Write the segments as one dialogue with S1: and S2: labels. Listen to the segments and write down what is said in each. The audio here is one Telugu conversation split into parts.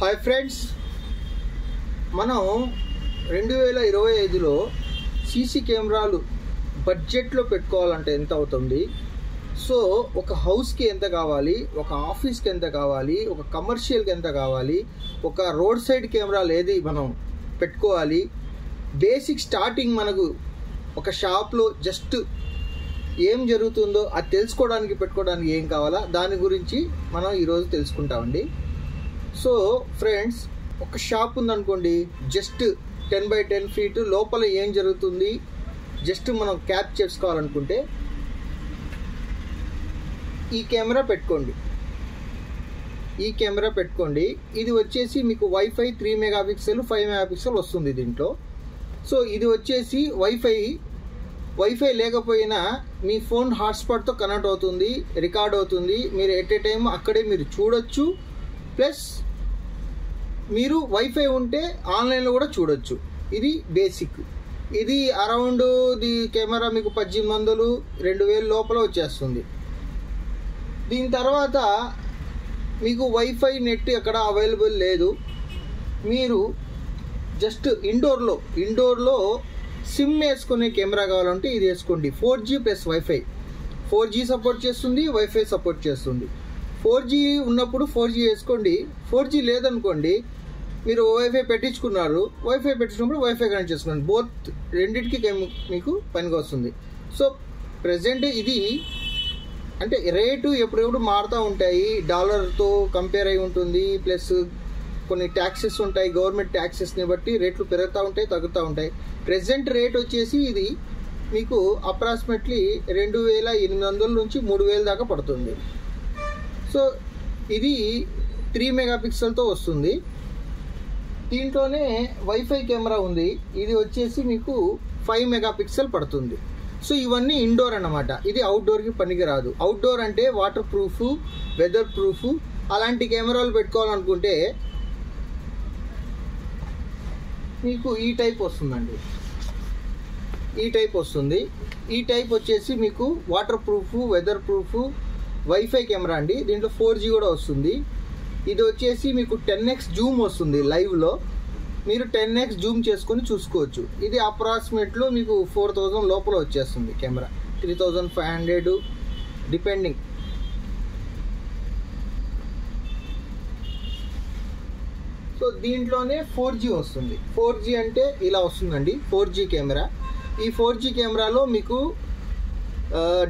S1: హాయ్ ఫ్రెండ్స్, మనం 2025లో సీసీ కెమెరాలు బడ్జెట్లో పెట్టుకోవాలంటే ఎంత అవుతుంది? సో ఒక హౌస్కి ఎంత కావాలి, ఒక ఆఫీస్కి ఎంత కావాలి, ఒక కమర్షియల్కి ఎంత కావాలి, ఒక రోడ్ సైడ్ కెమెరాలు ఏది మనం పెట్టుకోవాలి, బేసిక్ స్టార్టింగ్ మనకు ఒక షాప్లో జస్ట్ ఏం జరుగుతుందో అది తెలుసుకోవడానికి పెట్టుకోవడానికి ఏం కావాలా దాని గురించి మనం ఈరోజు తెలుసుకుంటామండి. సో ఫ్రెండ్స్, ఒక షాప్ ఉందనుకోండి, జస్ట్ 10x10 ఫీట్ లోపల ఏం జరుగుతుంది జస్ట్ మనం క్యాప్ చేసుకోవాలనుకుంటే ఈ కెమెరా పెట్టుకోండి. ఇది వచ్చేసి మీకు వైఫై 3 మెగాపిక్సెల్ 5 మెగాపిక్సెల్ వస్తుంది దీంట్లో. సో ఇది వచ్చేసి వైఫై లేకపోయినా మీ ఫోన్ హాట్స్పాట్తో కనెక్ట్ అవుతుంది, రికార్డ్ అవుతుంది. మీరు ఎట్ ఏ టైం అక్కడే మీరు చూడొచ్చు. ప్లస్ మీరు వైఫై ఉంటే ఆన్లైన్లో కూడా చూడొచ్చు. ఇది బేసిక్. ఇది అరౌండ్ ది కెమెరా మీకు 1800-2000 లోపల వచ్చేస్తుంది. దీని తర్వాత మీకు వైఫై నెట్ ఎక్కడ అవైలబుల్ లేదు. మీరు జస్ట్ ఇండోర్లో సిమ్ వేసుకునే కెమెరా కావాలంటే ఇది వేసుకోండి. 4G plus wifi. 4G support చేస్తుంది, వైఫై సపోర్ట్ చేస్తుంది. 4G ఉన్నప్పుడు 4G వేసుకోండి. 4G లేదనుకోండి, మీరు వైఫై పెట్టించుకున్నప్పుడు వైఫై కనెక్ట్ చేసుకోండి. బోత్ రెండింటికి మీకు పనికి వస్తుంది. సో ప్రజెంట్ ఇది అంటే రేటు ఎప్పుడెప్పుడు మారుతూ ఉంటాయి, డాలర్తో కంపేర్ అయి ఉంటుంది. ప్లస్ కొన్ని ట్యాక్సెస్ ఉంటాయి, గవర్నమెంట్ ట్యాక్సెస్ని బట్టి రేట్లు పెరుగుతూ ఉంటాయి, తగ్గుతూ ఉంటాయి. ప్రెజెంట్ రేట్ వచ్చేసి ఇది మీకు అప్రాక్సిమేట్లీ 2800 నుంచి 3000 దాకా పడుతుంది. సో ఇది 3 మెగాపిక్సెల్తో వస్తుంది. దీంట్లోనే వైఫై కెమెరా ఉంది. ఇది వచ్చేసి మీకు 5 మెగాపిక్సెల్ పడుతుంది. సో ఇవన్నీ ఇండోర్ అన్నమాట. ఇది అవుట్డోర్కి పనికిరాదు. అవుట్డోర్ అంటే వాటర్ ప్రూఫ్, వెదర్ ప్రూఫ్ అలాంటి కెమెరాలు పెట్టుకోవాలనుకుంటే మీకు ఈ టైప్ వస్తుందండి. ఈ టైప్ వచ్చేసి మీకు waterproof, weatherproof WiFi camera అండి. దీంట్లో 4G కూడా వస్తుంది. ఇది వచ్చేసి మీకు 10x జూమ్ వస్తుంది. లైవ్లో మీరు 10x జూమ్ చేసుకొని చూసుకోవచ్చు. ఇది అప్రాక్సిమేట్లో మీకు 4000 లోపల వచ్చేస్తుంది కెమెరా, 3500 డిపెండింగ్. సో దీంట్లోనే 4G వస్తుంది. 4G అంటే ఇలా వస్తుందండి 4G కెమెరా. ఈ 4G కెమెరాలో మీకు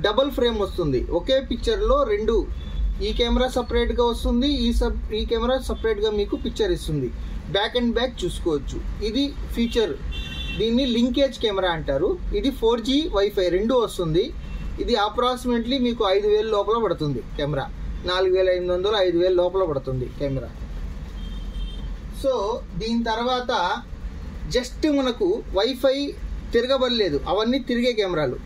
S1: డబల్ ఫ్రేమ్ వస్తుంది. ఒకే పిక్చర్లో రెండు, ఈ కెమెరా సపరేట్గా వస్తుంది, ఈ కెమెరా సపరేట్గా మీకు పిక్చర్ ఇస్తుంది. బ్యాక్ అండ్ బ్యాక్ చూసుకోవచ్చు. ఇది ఫీచర్. దీన్ని లింకేజ్ కెమెరా అంటారు. ఇది 4G వైఫై రెండు వస్తుంది. ఇది అప్రాక్సిమేట్లీ మీకు 5000 లోపల పడుతుంది కెమెరా. 4500 5000 లోపల పడుతుంది కెమెరా. సో దీని తర్వాత జస్ట్ మనకు వైఫై తిరగబడలేదు, అవన్నీ తిరిగే కెమెరాలు.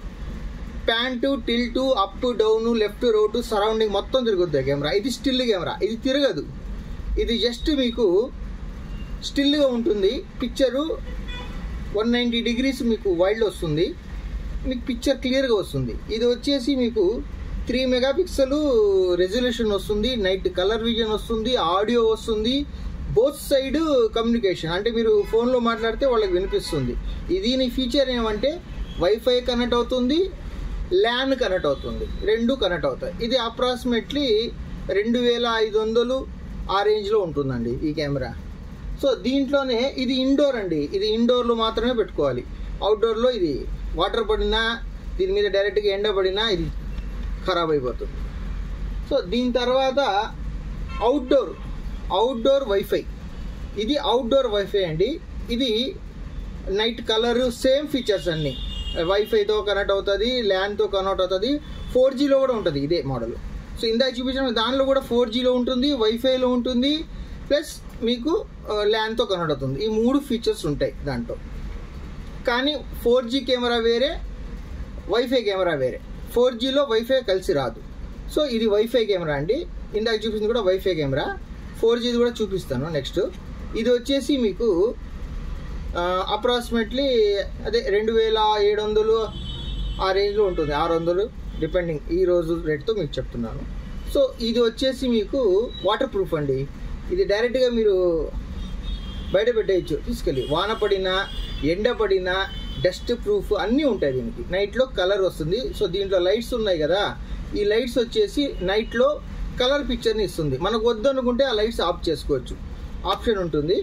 S1: Pan, tilt, up down, left right, surrounding మొత్తం తిరుగుతుంది కెమెరా. ఇది స్టిల్ కెమెరా, ఇది తిరగదు. ఇది జస్ట్ మీకు స్టిల్గా ఉంటుంది. పిక్చరు 190 degrees మీకు వైల్డ్ వస్తుంది, మీకు పిక్చర్ క్లియర్గా వస్తుంది. ఇది వచ్చేసి మీకు 3 మెగాపిక్సెల్ రెజల్యూషన్ వస్తుంది, నైట్ కలర్ విజన్ వస్తుంది, ఆడియో వస్తుంది, బోత్ సైడ్ కమ్యూనికేషన్. అంటే మీరు ఫోన్లో మాట్లాడితే వాళ్ళకి వినిపిస్తుంది. దీని ఫీచర్ ఏమంటే వైఫై కనెక్ట్ అవుతుంది, ల్యాన్ కనెక్ట్ అవుతుంది, రెండు కనెక్ట్ అవుతాయి. ఇది అప్రాక్సిమేట్లీ 2500 ఆ రేంజ్లో ఉంటుందండి ఈ కెమెరా. సో దీంట్లోనే ఇది ఇండోర్ అండి. ఇది ఇండోర్లో మాత్రమే పెట్టుకోవాలి. అవుట్డోర్లో ఇది వాటర్ పడినా, దీని మీద డైరెక్ట్గా ఎండ పడినా ఇది ఖరాబ్ అయిపోతుంది. సో దీని తర్వాత అవుట్డోర్ వైఫై. ఇది అవుట్డోర్ వైఫై అండి. ఇది నైట్ కలర్, సేమ్ ఫీచర్స్ అన్నీ వైఫైతో కనెక్ట్ అవుతుంది, ల్యాన్తో కనెక్ట్ అవుతుంది. 4Gలో కూడా ఉంటుంది ఇదే మోడల్. సో ఇందాక చూపించిన దానిలో కూడా 4Gలో ఉంటుంది, వైఫైలో ఉంటుంది, ప్లస్ మీకు ల్యాన్తో కనెక్ట్ అవుతుంది. ఈ 3 ఫీచర్స్ ఉంటాయి దాంట్లో. కానీ 4G కెమెరా వేరే, వైఫై కెమెరా వేరే. 4Gలో వైఫై కలిసి రాదు. సో ఇది వైఫై కెమెరా అండి. ఇందాక చూపించింది కూడా వైఫై కెమెరా. 4Gది కూడా చూపిస్తాను నెక్స్ట్. ఇది వచ్చేసి మీకు అప్రాక్సిమేట్లీ అదే 2700 ఆ రేంజ్లో ఉంటుంది, 600 డిపెండింగ్ ఈ రోజు రేట్తో మీకు చెప్తున్నాను. సో ఇది వచ్చేసి మీకు వాటర్ ప్రూఫ్ అండి. ఇది డైరెక్ట్గా మీరు బయట పెట్టేయచ్చు తీసుకెళ్ళి, వాన పడినా ఎండ పడినా డస్ట్ ప్రూఫ్ అన్నీ ఉంటాయి దీనికి. నైట్లో కలర్ వస్తుంది. సో దీంట్లో లైట్స్ ఉన్నాయి కదా, ఈ లైట్స్ వచ్చేసి నైట్లో కలర్ పిక్చర్ని ఇస్తుంది. మనకు వద్దు అనుకుంటే ఆ లైట్స్ ఆఫ్ చేసుకోవచ్చు, ఆప్షన్ ఉంటుంది.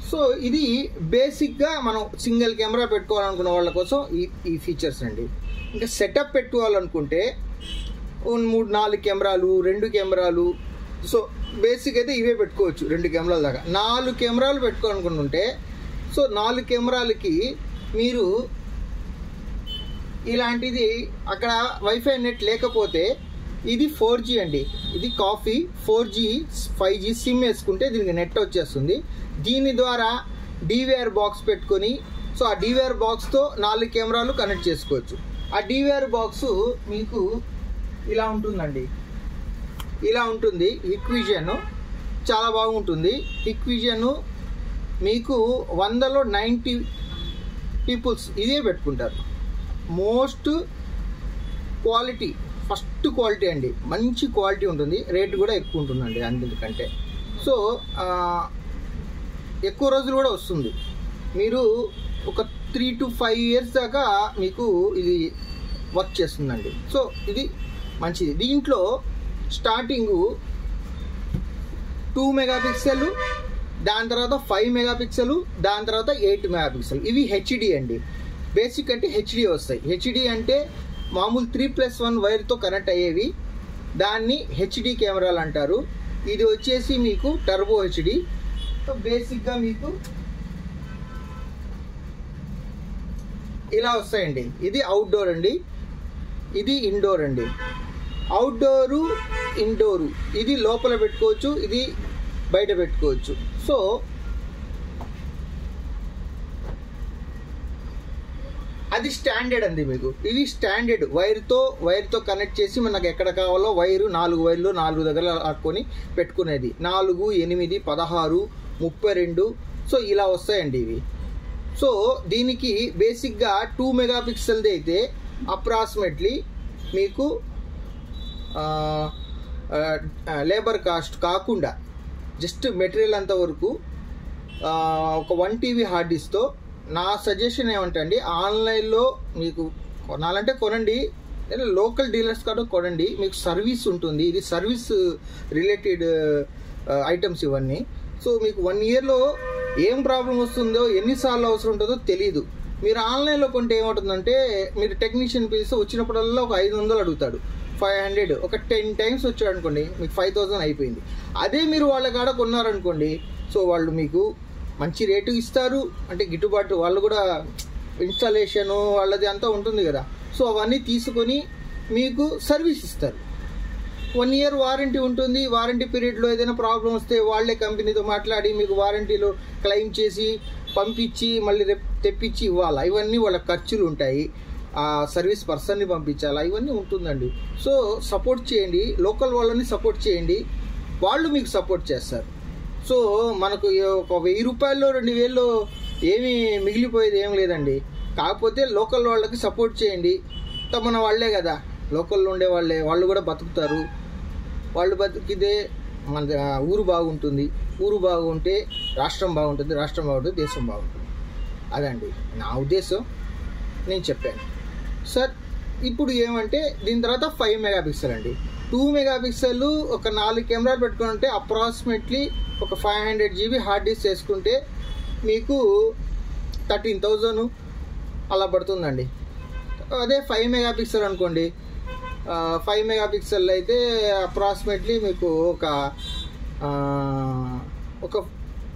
S1: సో ఇది బేసిక్గా మనం సింగిల్ కెమెరా పెట్టుకోవాలనుకున్న వాళ్ళ కోసం ఈ ఫీచర్స్ అండి. ఇంకా సెటప్ పెట్టుకోవాలనుకుంటే 3-4 కెమెరాలు, 2 కెమెరాలు, సో బేసిక్ అయితే ఇవే పెట్టుకోవచ్చు, 2 కెమెరాల దాకా. 4 కెమెరాలు పెట్టుకోవాలనుకుంటుంటే సో 4 కెమెరాలకి మీరు ఇలాంటిది అక్కడ వైఫై నెట్ లేకపోతే ఇది 4G అండి, ఇది కాఫీ 4G 5G సిమ్ వేసుకుంటే దీనికి నెట్ వచ్చేస్తుంది. దీని ద్వారా DVR బాక్స్ పెట్టుకొని సో ఆ DVR బాక్స్తో 4 కెమెరాలు కనెక్ట్ చేసుకోవచ్చు. ఆ DVR బాక్స్ మీకు ఇలా ఉంటుందండి, ఇలా ఉంటుంది. హిక్విజన్ చాలా బాగుంటుంది. హిక్విజన్ మీకు 100లో 90 పీపుల్స్ ఇదే పెట్టుకుంటారు. మోస్ట్ క్వాలిటీ, ఫస్ట్ క్వాలిటీ అండి, మంచి క్వాలిటీ ఉంటుంది. రేట్ కూడా ఎక్కువ ఉంటుందండి అందుకంటే. సో ఎక్కువ రోజులు కూడా వస్తుంది. మీరు ఒక 3 to 5 years దాకా మీకు ఇది వర్క్ చేస్తుందండి. సో ఇది మంచిది. దీంట్లో స్టార్టింగు 2 మెగాపిక్సెల్, దాని తర్వాత 5 మెగాపిక్సెల్, దాని తర్వాత 8 మెగాపిక్సెల్. ఇవి హెచ్డి అండి. బేసిక్ అంటే హెచ్డి వస్తాయి. హెచ్డి అంటే మామూలు 3+1 వైర్తో కనెక్ట్ అయ్యేవి, దాన్ని హెచ్డి కెమెరాలు అంటారు. ఇది వచ్చేసి మీకు టర్బో హెచ్డి. సో బేసిక్గా మీకు ఇలా వస్తాయండి. ఇది అవుట్డోర్ అండి, ఇది ఇండోర్ అండి. అవుట్డోరు ఇండోరు, ఇది లోపల పెట్టుకోవచ్చు, ఇది బయట పెట్టుకోవచ్చు. సో అది స్టాండర్డ్ అండి మీకు. ఇవి స్టాండర్డ్ వైర్తో కనెక్ట్ చేసి మనకు ఎక్కడ కావాలో వైరు 4 వైర్లు 4 దగ్గర ఆడుకొని పెట్టుకునేది. 4, 8, 16, 32 సో ఇలా వస్తాయండి ఇవి. సో దీనికి బేసిక్గా 2 మెగాపిక్సెల్ది అయితే అప్రాక్సిమేట్లీ మీకు లేబర్ కాస్ట్ కాకుండా జస్ట్ మెటీరియల్ అంతవరకు ఒక 1 TB హార్డ్ డిస్క్తో నా సజెషన్ ఏమంటే అండి, ఆన్లైన్లో మీకు కొనాలంటే కొనండి, లేదా లోకల్ డీలర్స్ కాదు కొనండి, మీకు సర్వీస్ ఉంటుంది. ఇది సర్వీస్ రిలేటెడ్ ఐటమ్స్ ఇవన్నీ. సో మీకు 1 yearలో ఏం ప్రాబ్లం వస్తుందో, ఎన్నిసార్లు అవసరం ఉంటుందో తెలీదు. మీరు ఆన్లైన్లో కొంటే ఏమవుతుందంటే, మీరు టెక్నీషియన్ పిలిస్తే వచ్చినప్పుడల్లా ఒక 500 అడుగుతాడు, 500, ఒక 10 times వచ్చాడు అనుకోండి, మీకు 5000 అయిపోయింది. అదే మీరు వాళ్ళ కాడ కొన్నారనుకోండి, సో వాళ్ళు మీకు మంచి రేటు ఇస్తారు, అంటే గిట్టుబాటు, వాళ్ళు కూడా ఇన్స్టాలేషను వాళ్ళది అంతా ఉంటుంది కదా. సో అవన్నీ తీసుకొని మీకు సర్వీస్ ఇస్తారు. 1 year వారంటీ ఉంటుంది. వారంటీ పీరియడ్లో ఏదైనా ప్రాబ్లం వస్తే వాళ్ళే కంపెనీతో మాట్లాడి మీకు వారంటీలో క్లెయిమ్ చేసి పంపించి మళ్ళీ తెప్పించి ఇవ్వాలి. ఇవన్నీ వాళ్ళ ఖర్చులు ఉంటాయి. ఆ సర్వీస్ పర్సన్ని పంపించాలా, ఇవన్నీ ఉంటుందండి. సో సపోర్ట్ చేయండి, లోకల్ వాళ్ళని సపోర్ట్ చేయండి, వాళ్ళు మీకు సపోర్ట్ చేస్తారు. సో మనకు ఒక 1000 రూపాయల్లో 2000 ఏమీ మిగిలిపోయేది ఏం లేదండి. కాకపోతే లోకల్ వాళ్ళకి సపోర్ట్ చేయండి. మన వాళ్ళే కదా, లోకల్లో ఉండే వాళ్ళే, వాళ్ళు కూడా బతుకుతారు. వాళ్ళు బతికితే మన ఊరు బాగుంటుంది, ఊరు బాగుంటే రాష్ట్రం బాగుంటుంది, రాష్ట్రం బాగుంటుంది, దేశం బాగుంటుంది. అదండి నా ఉద్దేశం, నేను చెప్పాను సార్. ఇప్పుడు ఏమంటే దీని తర్వాత 5 మెగాపిక్సెల్ అండి. 2 మెగాపిక్సెల్ ఒక 4 కెమెరాలు పెట్టుకుంటే అప్రాక్సిమేట్లీ ఒక 500 GB హార్డ్ డిస్క్ చేసుకుంటే మీకు 13,000 అలా పడుతుందండి. అదే 5 మెగాపిక్సెల్ అనుకోండి, 5 మెగాపిక్సెల్ అయితే అప్రాక్సిమేట్లీ మీకు ఒక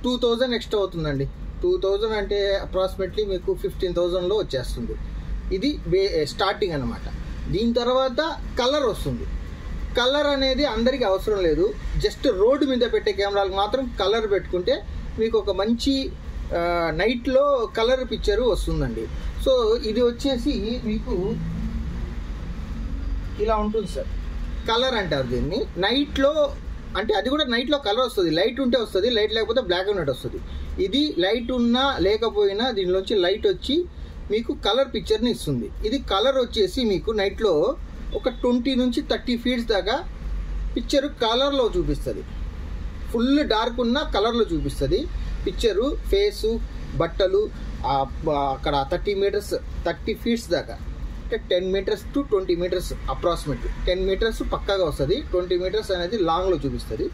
S1: 2000 ఎక్స్ట్రా అవుతుందండి. 2000 అంటే అప్రాక్సిమేట్లీ మీకు 15,000లో వచ్చేస్తుంది. ఇది స్టార్టింగ్ అన్నమాట. దీని తర్వాత కలర్ వస్తుంది. కలర్ అనేది అందరికీ అవసరం లేదు, జస్ట్ రోడ్డు మీద పెట్టే కెమెరాలకు మాత్రం కలర్ పెట్టుకుంటే మీకు ఒక మంచి నైట్లో కలర్ పిక్చరు వస్తుందండి. సో ఇది వచ్చేసి మీకు ఇలా ఉంటుంది సార్, కలర్ అంటారు దీన్ని. నైట్లో అంటే అది కూడా నైట్లో కలర్ వస్తుంది, లైట్ ఉంటే వస్తుంది, లైట్ లేకపోతే బ్లాక్ అండ్ వైట్ వస్తుంది. ఇది లైట్ ఉన్నా లేకపోయినా దీనిలోంచి లైట్ వచ్చి మీకు కలర్ పిక్చర్ని ఇస్తుంది. ఇది కలర్ వచ్చేసి మీకు నైట్లో ఒక 20 నుంచి 30 feet దాకా పిక్చర్ కలర్లో చూపిస్తుంది. ఫుల్ డార్క్ ఉన్న కలర్లో చూపిస్తుంది పిక్చరు, ఫేసు, బట్టలు. అక్కడ 30 ఫీట్స్ దాకా, అంటే 10 metres to 20 metres approximately. 10 metres పక్కాగా వస్తుంది, 20 మీటర్స్ అనేది లాంగ్లో చూపిస్తుంది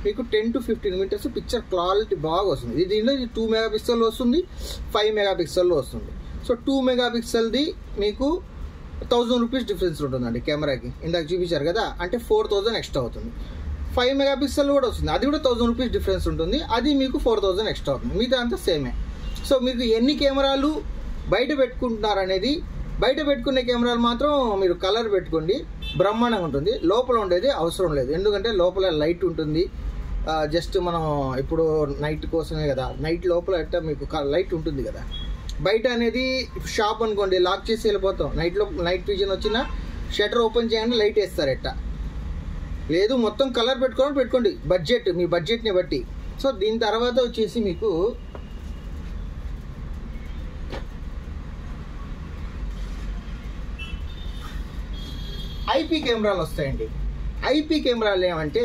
S1: మీకు. 10 to 15 మీటర్స్ పిక్చర్ క్వాలిటీ బాగా వస్తుంది. దీనిలో 2 మెగాపిక్సెల్ వస్తుంది, 5 మెగాపిక్సెల్లో వస్తుంది. సో 2 మెగాపిక్సెల్ది మీకు 1000 రూపీస్ డిఫరెన్స్ ఉంటుందండి కెమెరాకి. ఇందాక చూపించారు కదా, అంటే 4000 ఎక్స్ట్రా అవుతుంది. 5 మెగాపిక్సెల్ కూడా వస్తుంది, అది కూడా 1000 రూపీస్ డిఫరెన్స్ ఉంటుంది, అది మీకు 4000 ఎక్స్ట్రా అవుతుంది. మిగతా అంతా సేమే. సో మీకు ఎన్ని కెమెరాలు బయట పెట్టుకుంటున్నారు అనేది, బయట పెట్టుకునే కెమెరాలు మాత్రం మీరు కలర్ పెట్టుకోండి, బ్రహ్మాండంగా ఉంటుంది. లోపల ఉండేది అవసరం లేదు, ఎందుకంటే లోపల లైట్ ఉంటుంది. జస్ట్ మనం ఇప్పుడు నైట్ కోసమే కదా, నైట్ లోపల ఎట్లా మీకు లైట్ ఉంటుంది కదా. బయట అనేది షాప్ అనుకోండి, లాక్ చేసి వెళ్ళిపోతాం. నైట్ విజన్ వచ్చినా షటర్ ఓపెన్ చేయండి, లైట్ వేస్తారు ఎట్టా. లేదు మొత్తం కలర్ పెట్టుకోండి, బడ్జెట్ మీ బడ్జెట్ని బట్టి. సో దీని తర్వాత వచ్చేసి మీకు ఐపీ కెమెరాలు వస్తాయండి. ఐపీ కెమెరాలు ఏమంటే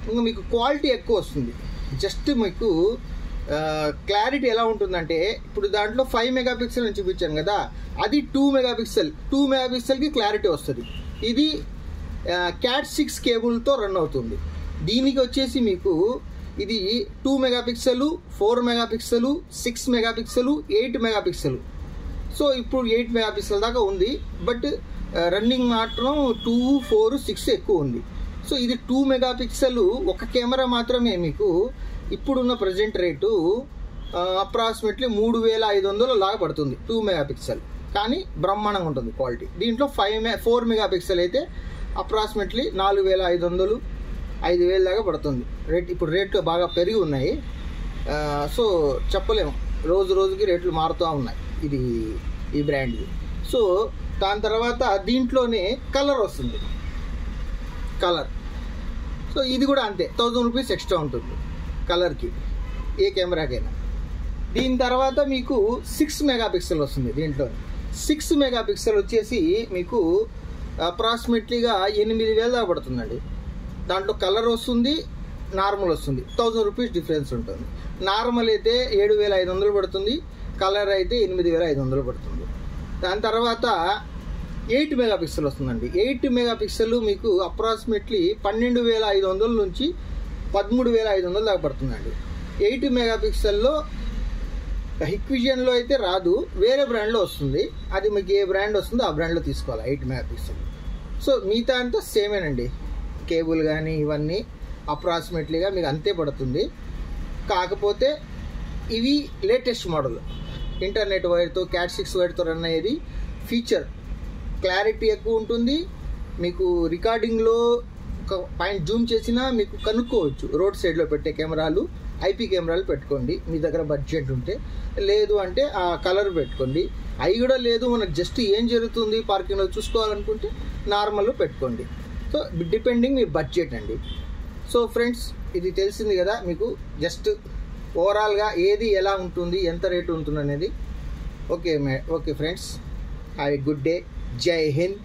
S1: ఇంకా మీకు క్వాలిటీ ఎక్కువ వస్తుంది. జస్ట్ మీకు క్లారిటీ ఎలా ఉంటుందంటే, ఇప్పుడు దాంట్లో 5 మెగాపిక్సెల్ అని చూపించాను కదా, అది 2 మెగాపిక్సెల్. 2 మెగాపిక్సెల్కి క్లారిటీ వస్తుంది. ఇది క్యాట్ 6 కేబుల్తో రన్ అవుతుంది. దీనికి వచ్చేసి మీకు ఇది 2 megapixel, 4 megapixel, 6 megapixel, 8 megapixel. So ఇప్పుడు 8 మెగాపిక్సెల్ దాకా ఉంది, బట్ రన్నింగ్ మాత్రం 2, 4, 6 ఎక్కువ ఉంది. సో ఇది 2 మెగాపిక్సెల్ ఒక కెమెరా మాత్రమే మీకు ఇప్పుడున్న ప్రజెంట్ రేటు అప్రాక్సిమేట్లీ 3500 లాగా పడుతుంది 2 మెగాపిక్సెల్. కానీ బ్రహ్మాండంగా ఉంటుంది క్వాలిటీ. దీంట్లో 4 మెగాపిక్సెల్ అయితే అప్రాక్సిమేట్లీ 4500, 5000 దాకా పడుతుంది రేట్. ఇప్పుడు రేట్లు బాగా పెరిగి ఉన్నాయి. సో చెప్పలేము, రోజుకి రేట్లు మారుతూ ఉన్నాయి ఈ బ్రాండ్ది. సో దాని తర్వాత దీంట్లోనే కలర్ వస్తుంది, కలర్. సో ఇది కూడా అంతే, 1000 రూపీస్ ఎక్స్ట్రా ఉంటుంది కలర్కి, ఏ కెమెరాకైనా. దీని తర్వాత మీకు 6 మెగాపిక్సెల్ వస్తుంది. దీంట్లో 6 మెగాపిక్సెల్ వచ్చేసి మీకు అప్రాక్సిమేట్లీగా 8000 దాకా పడుతుందండి. దాంట్లో కలర్ వస్తుంది, నార్మల్ వస్తుంది, 1000 రూపీస్ డిఫరెన్స్ ఉంటుంది. నార్మల్ అయితే 7500 పడుతుంది, కలర్ అయితే 8500 పడుతుంది. దాని తర్వాత 8 మెగాపిక్సెల్ వస్తుందండి. 8 మెగాపిక్సెల్ మీకు అప్రాక్సిమేట్లీ 12500 నుంచి 13500 దాకా పడుతుందండి. 8 మెగాపిక్సెల్లో హిక్విజన్లో అయితే రాదు, వేరే బ్రాండ్లో వస్తుంది. అది మీకు ఏ బ్రాండ్ వస్తుందో ఆ బ్రాండ్లో తీసుకోవాలి 8 మెగాపిక్సెల్. సో మిగతా అంతా సేమేనండి, కేబుల్ కానీ ఇవన్నీ అప్రాక్సిమేట్లీగా మీకు అంతే పడుతుంది. కాకపోతే ఇవి లేటెస్ట్ మోడల్, ఇంటర్నెట్ వైర్తో, క్యాట్ 6 వైర్తో రన్ అయ్యేది. ఫీచర్ క్లారిటీ ఎక్కువ ఉంటుంది. మీకు రికార్డింగ్లో ఒక పాయింట్ జూమ్ చేసినా మీకు కనుక్కోవచ్చు. రోడ్ సైడ్లో పెట్టే కెమెరాలు, ఐపీ కెమెరాలు పెట్టుకోండి మీ దగ్గర బడ్జెట్ ఉంటే. లేదు అంటే ఆ కలర్ పెట్టుకోండి. అవి కూడా లేదు, మనకు జస్ట్ ఏం జరుగుతుంది పార్కింగ్లో చూసుకోవాలనుకుంటే నార్మల్ పెట్టుకోండి. సో డిపెండింగ్ మీ బడ్జెట్ అండి. సో ఫ్రెండ్స్, ఇది తెలిసింది కదా మీకు, జస్ట్ ఓవరాల్గా ఏది ఎలా ఉంటుంది, ఎంత రేటు ఉంటుంది అనేది. Okay friends, have a good day. జై హింద్.